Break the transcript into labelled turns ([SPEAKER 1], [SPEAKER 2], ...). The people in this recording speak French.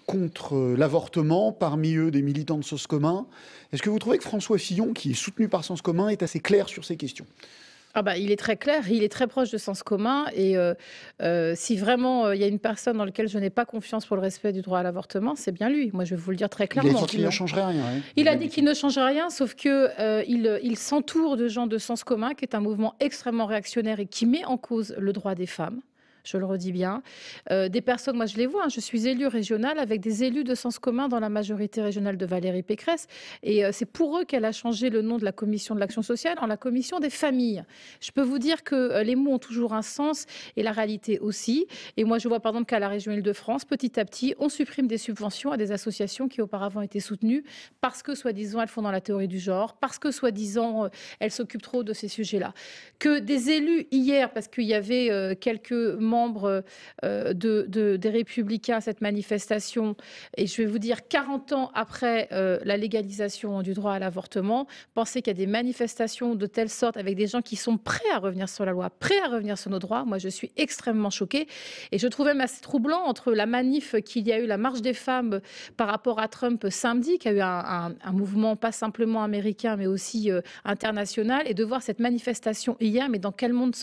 [SPEAKER 1] contre l'avortement, parmi eux des militants de Sens commun. Est-ce que vous trouvez que François Fillon, qui est soutenu par Sens commun, est assez clair sur ces questions?
[SPEAKER 2] Ah bah, il est très clair, il est très proche de Sens commun et si vraiment, il y a une personne dans laquelle je n'ai pas confiance pour le respect du droit à l'avortement, c'est bien lui. Moi, je vais vous le dire très
[SPEAKER 1] Il a
[SPEAKER 2] clairement,
[SPEAKER 1] dit qu'il ne
[SPEAKER 2] Fillon.
[SPEAKER 1] changerait rien, ouais.
[SPEAKER 2] Il
[SPEAKER 1] Il
[SPEAKER 2] a
[SPEAKER 1] a
[SPEAKER 2] dit
[SPEAKER 1] dit
[SPEAKER 2] qu'il ne changerait rien, sauf que, il s'entoure de gens de Sens commun, qui est un mouvement extrêmement réactionnaire et qui met en cause le droit des femmes. Je le redis bien. Des personnes, moi je les vois, hein, je suis élue régionale avec des élus de Sens commun dans la majorité régionale de Valérie Pécresse. Et c'est pour eux qu'elle a changé le nom de la commission de l'action sociale en la commission des familles. Je peux vous dire que les mots ont toujours un sens et la réalité aussi. Et moi je vois par exemple qu'à la région Île-de-France, petit à petit, on supprime des subventions à des associations qui auparavant étaient soutenues parce que soi-disant elles font dans la théorie du genre, parce que soi-disant elles s'occupent trop de ces sujets-là. Que des élus hier, parce qu'il y avait quelques membres des Républicains à cette manifestation, et je vais vous dire 40 ans après la légalisation du droit à l'avortement, penser qu'il y a des manifestations de telle sorte avec des gens qui sont prêts à revenir sur la loi, prêts à revenir sur nos droits, moi je suis extrêmement choquée. Et je trouve même assez troublant entre la manif qu'il y a eu, la marche des femmes par rapport à Trump samedi, qui a eu un mouvement pas simplement américain mais aussi international, et de voir cette manifestation hier, mais dans quel monde